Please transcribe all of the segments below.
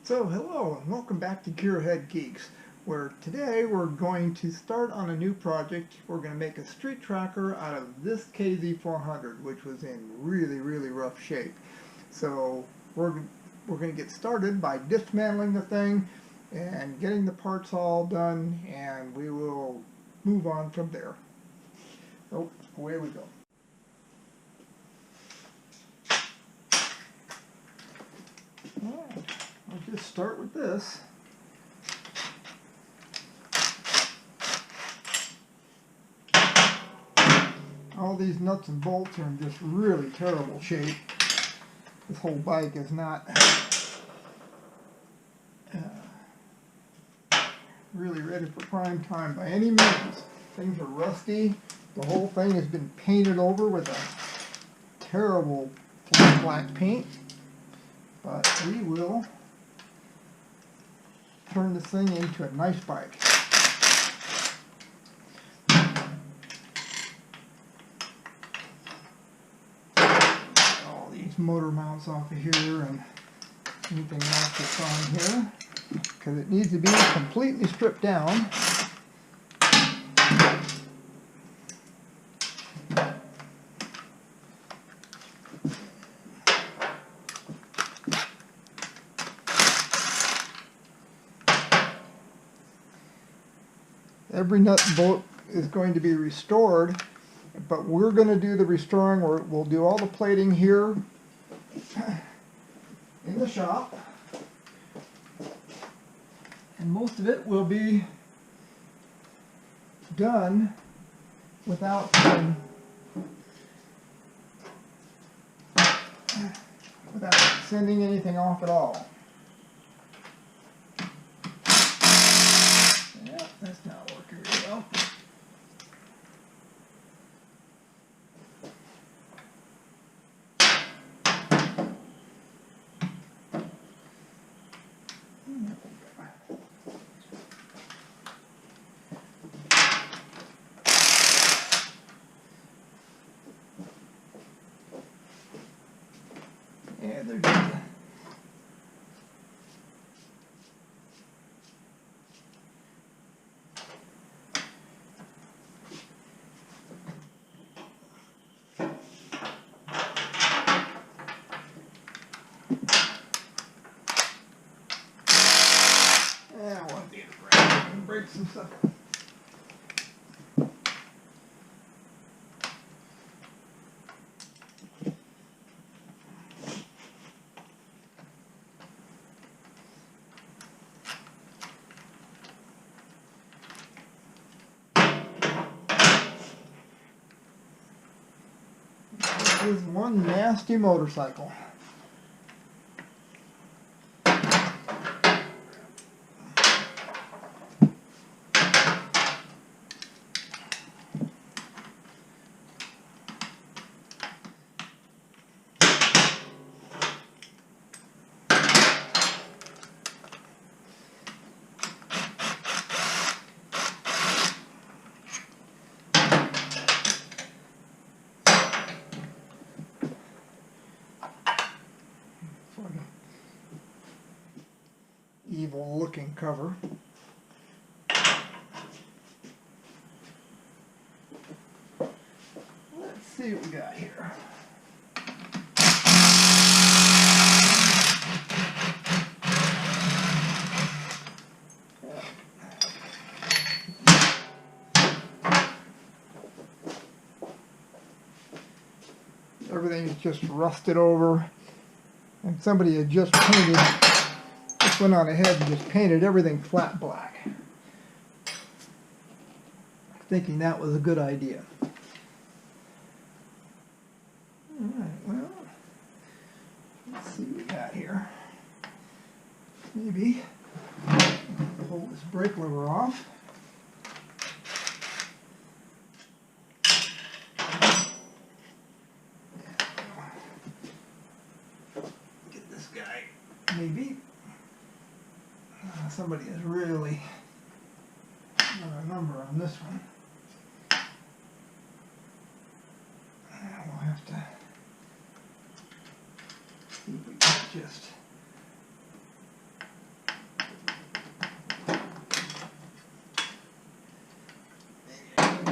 So hello and welcome back to Gearhead Geeks, where today we're going to start on a new project. We're going to make a street tracker out of this KZ400, which was in really rough shape. So we're going to get started by dismantling the thing and getting the parts all done, and we will move on from there. So away we go. Alright, I'll just start with this. All these nuts and bolts are in just really terrible shape. This whole bike is not really ready for prime time by any means. Things are rusty. The whole thing has been painted over with a terrible black paint. But we will turn this thing into a nice bike. All these motor mounts off of here and anything else that's on here, because it needs to be completely stripped down. Every nut and bolt is going to be restored, but we're going to do the restoring. We'll do all the plating here in the shop, and most of it will be done without sending anything off at all. Yeah, that's not working really well. Yeah, they're good. Yeah, I want to break some stuff. This is one nasty motorcycle. Evil looking cover. Let's see what we got here. Everything is just rusted over, and somebody had just went on ahead and just painted everything flat black, thinking that was a good idea. Alright, well, let's see what we got here. Maybe pull this brake lever off. Get this guy, maybe. Somebody has really done a number on this one. We'll have to see if we can just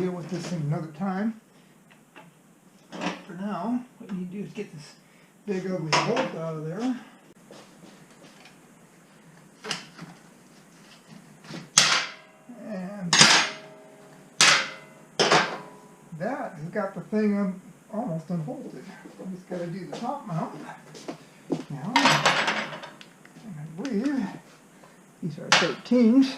deal with this thing another time. For now, what you need to do is get this big ugly bolt out of there. And that has got the thing almost unbolted. So I'm just got to do the top mount now. And I believe these are 13s.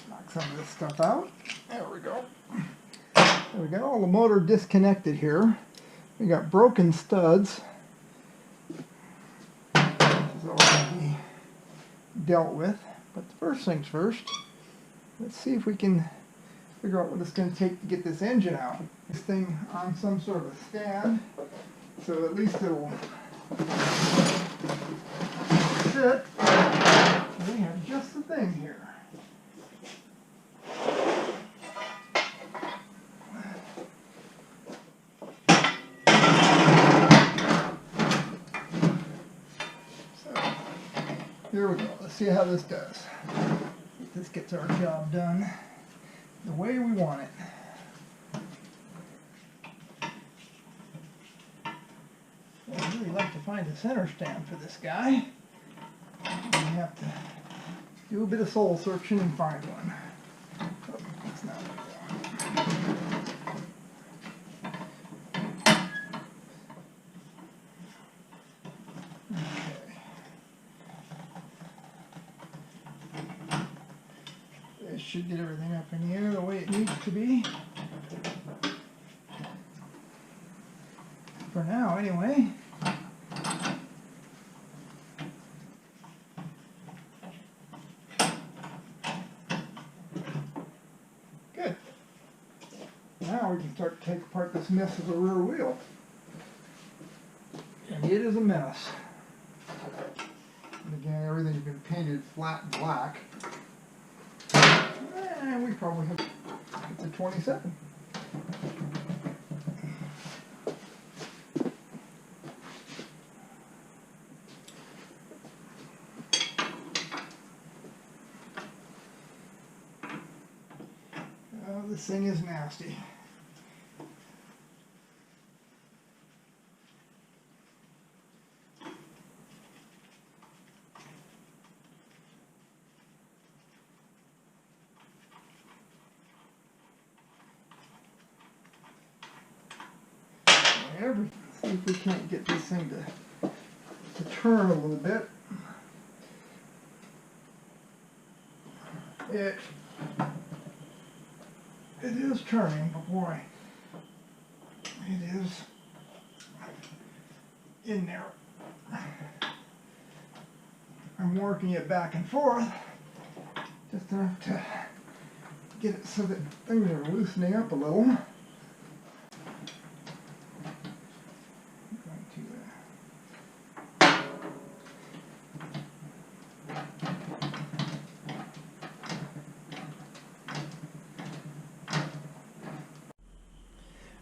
Knock some of this stuff out. There we go. We got all the motor disconnected here. We got broken studs. This is all going to be dealt with. But the first things first, let's see if we can figure out what it's going to take to get this engine out. This thing on some sort of a stand, so at least it'll sit. We have just the thing here. Here we go. Let's see how this does. If this gets our job done the way we want it. Well, I'd really like to find a center stand for this guy. We have to do a bit of soul searching and find one. Oh, that's not what I want. Should get everything up in the air the way it needs to be. For now, anyway. Good. Now we can start to take apart this mess of the rear wheel. And it is a mess. And again, everything's been painted flat and black. And we probably have, it's a 27. Oh, this thing is nasty. See if we can't get this thing to turn a little bit. It is turning, but boy, it is in there. I'm working it back and forth just enough to get it so that things are loosening up a little.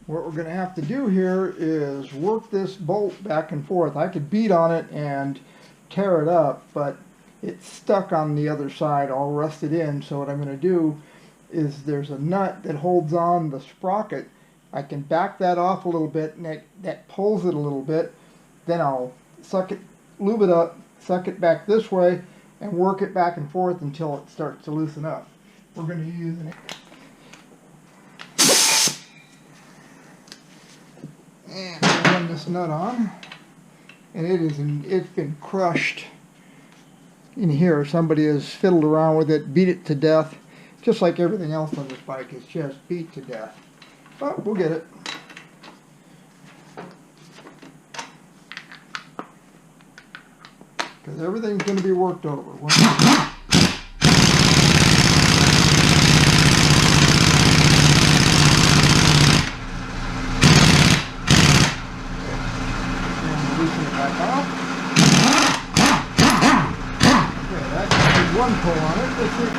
What we're going to have to do here is work this bolt back and forth. I could beat on it and tear it up, but it's stuck on the other side, all rusted in. So what I'm going to do is there's a nut that holds on the sprocket. I can back that off a little bit, and that pulls it a little bit. Then I'll suck it, lube it up, suck it back this way, and work it back and forth until it starts to loosen up. We're going to use an and run this nut on, and it's been crushed in here. Somebody has fiddled around with it, beat it to death, just like everything else on this bike is just beat to death. But we'll get it. because everything's going to be worked over. Loosen it back off. Okay, that's one pull on it. Let's see.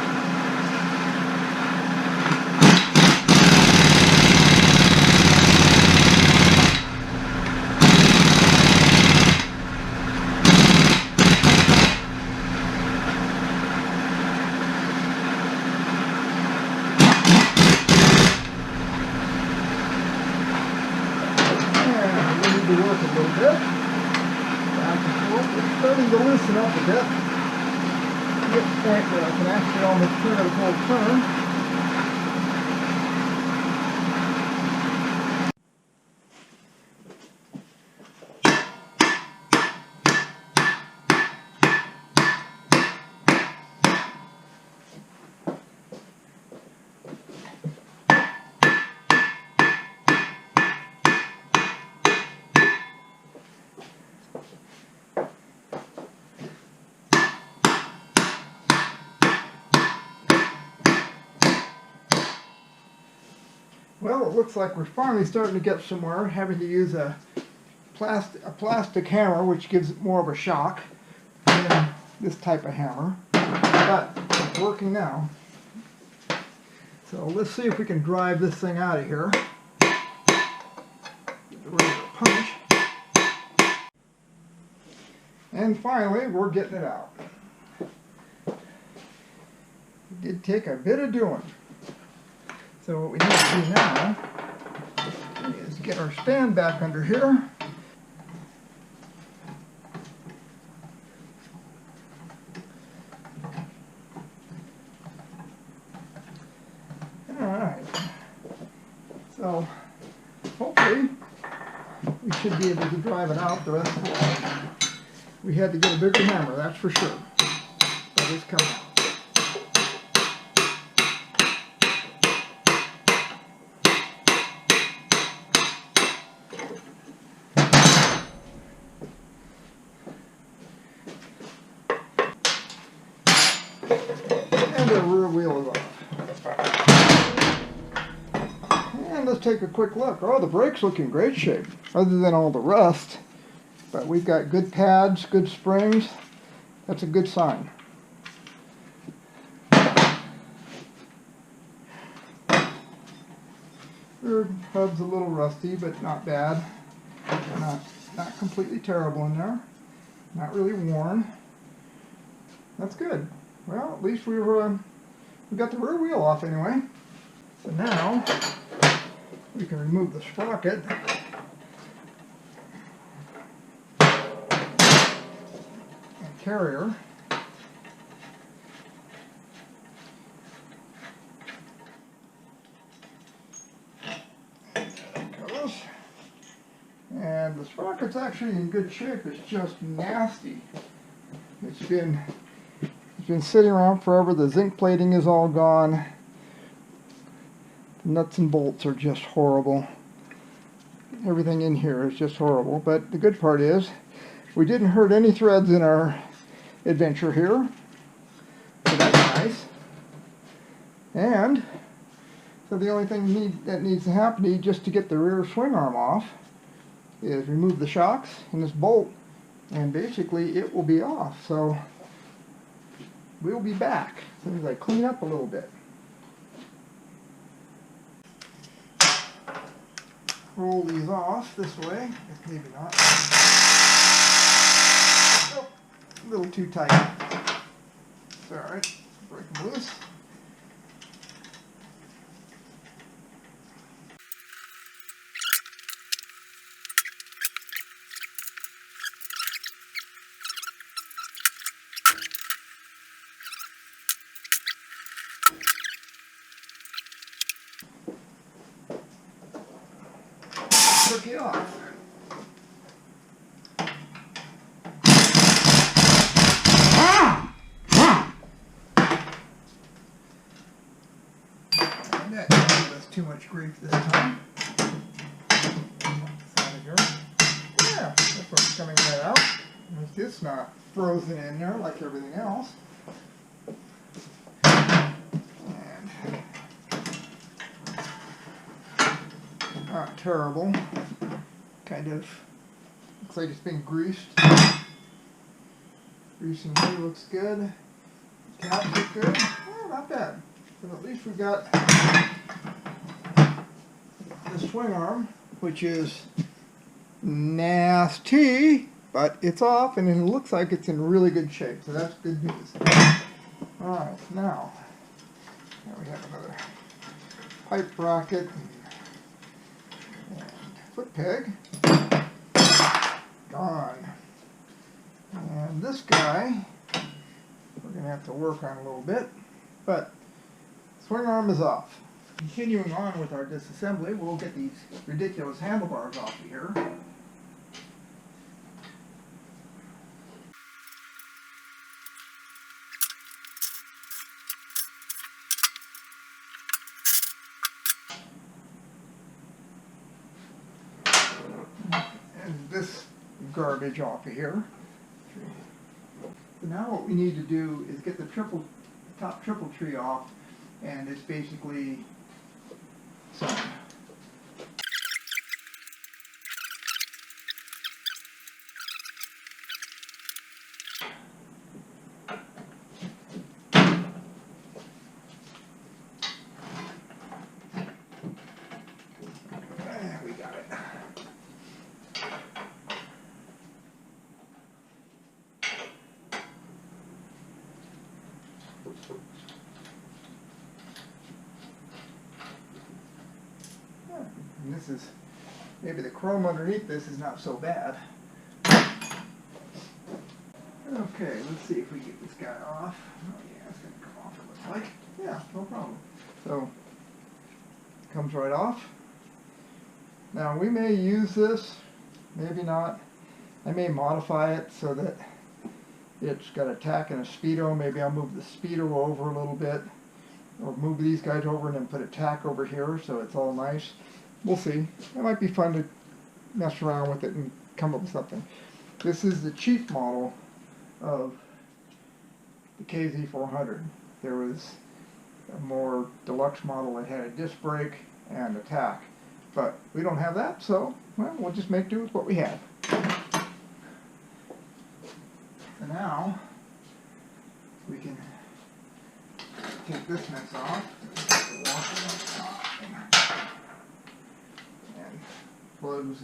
And we need to work a little bit. It's starting to loosen up a bit. To get to the point where I can actually almost turn it a full turn. Well, it looks like we're finally starting to get somewhere, having to use a plastic hammer, which gives it more of a shock than this type of hammer. But it's working now. So let's see if we can drive this thing out of here. Get the regular punch. And finally, we're getting it out. It did take a bit of doing. So what we need to do now is get our stand back under here. Alright. So hopefully we should be able to drive it out the rest of the way. We had to get a bigger hammer, that's for sure. But it's coming out. And the rear wheel is off. And let's take a quick look. Oh, the brakes look in great shape, other than all the rust. But we've got good pads, good springs. That's a good sign. Rear hub's a little rusty, but not bad. Not completely terrible in there. Not really worn. That's good. Well, at least we got the rear wheel off anyway. So now we can remove the sprocket. And carrier. And there it goes. And the sprocket's actually in good shape. It's just nasty. It's been sitting around forever. The zinc plating is all gone. The nuts and bolts are just horrible. Everything in here is just horrible. But the good part is we didn't hurt any threads in our adventure here. So that's nice. And so the only thing that needs to happen just to get the rear swing arm off is remove the shocks and this bolt, and basically it will be off. So we'll be back as soon as I clean up a little bit. Roll these off this way, maybe not. Oh, a little too tight. It's alright, break them loose. Took it off. And that didn't give us too much grief this time. Yeah, that's what's coming right out. least it's not frozen in there like everything else. And not terrible. Kind of looks like it's been greased. Greasing here looks good. Caps look good. Oh, not bad. But at least we got the swing arm, which is nasty, but it's off and it looks like it's in really good shape, so that's good news. Alright, now we have another pipe bracket and foot peg. Gone. And this guy we're going to have to work on a little bit, but swing arm is off. Continuing on with our disassembly, we'll get these ridiculous handlebars off of here. And this garbage off of here. So now what we need to do is get the top triple tree off, and it's basically sewn. We got it. And this is, maybe the chrome underneath this is not so bad. Okay, let's see if we get this guy off. Oh yeah, it's going to come off, it looks like. Yeah, no problem. So, it comes right off. Now we may use this, maybe not. I may modify it so that it's got a tack and a speedo. Maybe I'll move the speedo over a little bit, or move these guys over and then put a tack over here so it's all nice. We'll see. It might be fun to mess around with it and come up with something. This is the cheap model of the KZ400. There was a more deluxe model that had a disc brake and a tack. But we don't have that, so well, we'll just make do with what we have. So now we can take this mess off, and plugs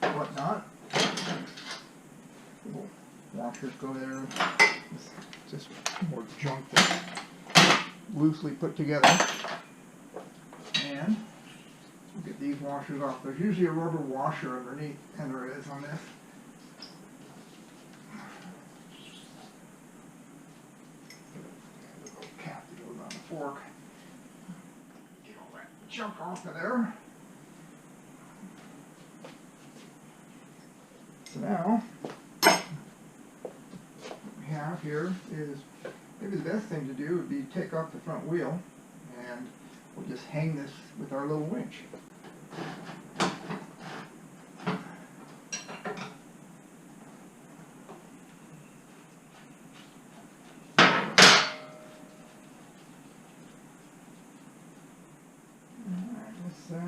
and whatnot. Little washers go there. It's just more junk that's loosely put together. And we'll get these washers off. There's usually a rubber washer underneath, and there is on this. Cap that goes on the fork. Get all that junk off of there. So now, what we have here is, maybe the best thing to do would be take off the front wheel, and we'll just hang this with our little winch. This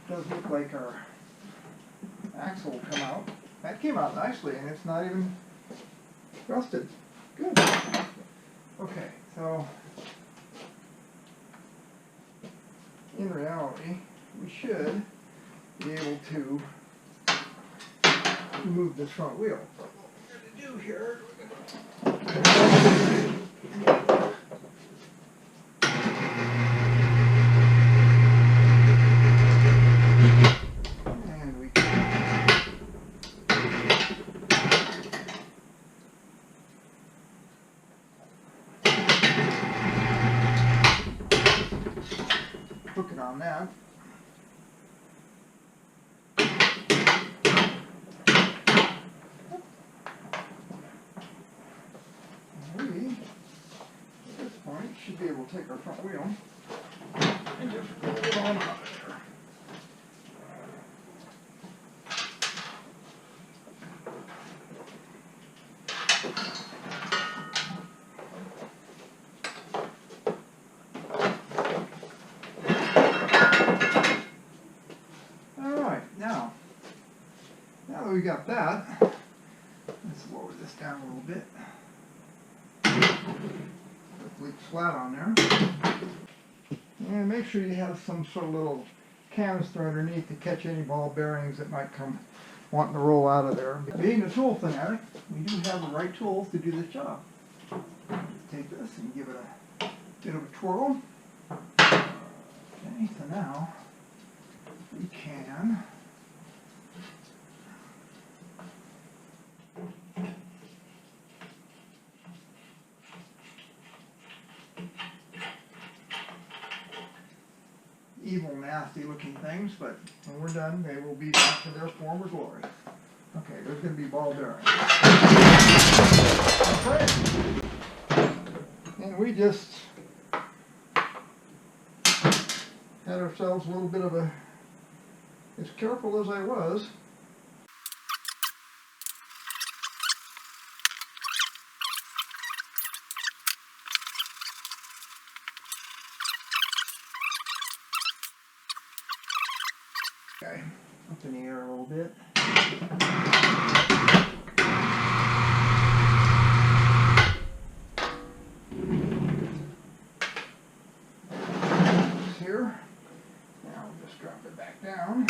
does look like our axle will come out. That came out nicely, and it's not even rusted. Good. Okay, so in reality, we should be able to remove this front wheel. So what we're going to do here, and we can hook it on that. Should be able to take our front wheel and just roll it on out of there. got that, let's lower this down a little bit. Put the leaks flat on there. And make sure you have some sort of little canister underneath to catch any ball bearings that might come wanting to roll out of there. Being a tool fanatic, we do have the right tools to do this job. Take this and give it a bit of a twirl. Okay, so now we can evil, nasty looking things, but when we're done, they will be back to their former glory. Okay, there's going to be ball bearings. And we just had ourselves a little bit of a, as careful as I was, okay, up in the air a little bit. Here. Now we'll just drop it back down.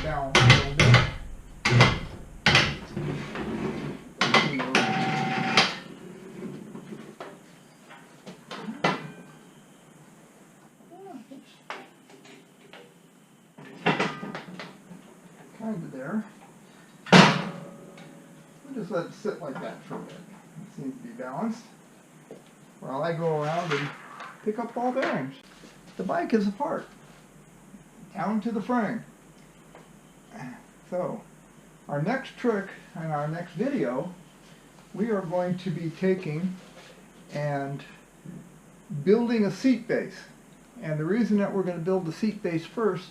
Down a little bit. Kind of there. We'll just let it sit like that for a bit. It seems to be balanced. While I go around and pick up ball bearings. The bike is apart, down to the frame. So, our next trick in our next video, we are going to be taking and building a seat base. And the reason that we're going to build the seat base first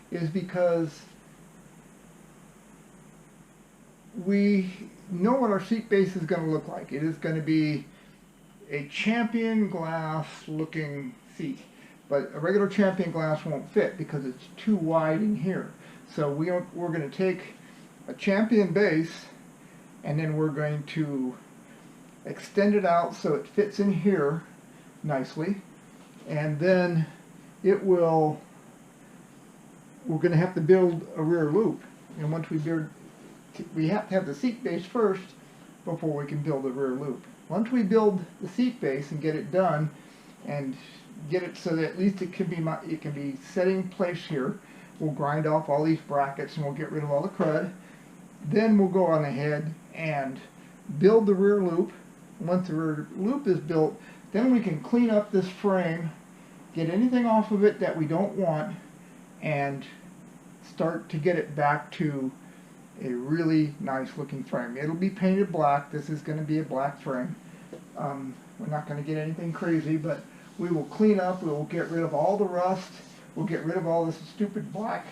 is because we know what our seat base is going to look like. It is going to be a champion glass looking seat. But a regular champion glass won't fit because it's too wide in here. So we're going to take a champion base and then we're going to extend it out so it fits in here nicely. And then we're going to have to build a rear loop. And once we have to have the seat base first before we can build the rear loop. Once we build the seat base and get it done and get it so that at least it can be set in place here, we'll grind off all these brackets and we'll get rid of all the crud. Then we'll go on ahead and build the rear loop. Once the rear loop is built, then we can clean up this frame, get anything off of it that we don't want, and start to get it back to a really nice looking frame. It'll be painted black. This is going to be a black frame. We're not going to get anything crazy, but we will clean up. We will get rid of all the rust. We'll get rid of all this stupid black,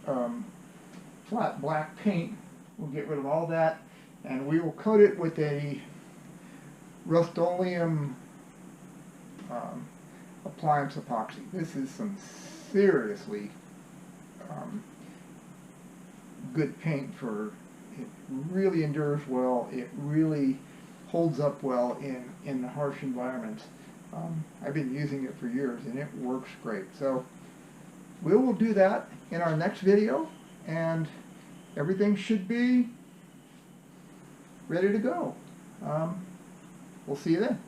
flat black paint. We'll get rid of all that, and we will coat it with a Rust-Oleum appliance epoxy. This is some seriously good paint for, it really endures well, it really holds up well in the harsh environments. I've been using it for years and it works great. So we will do that in our next video and everything should be ready to go. We'll see you then.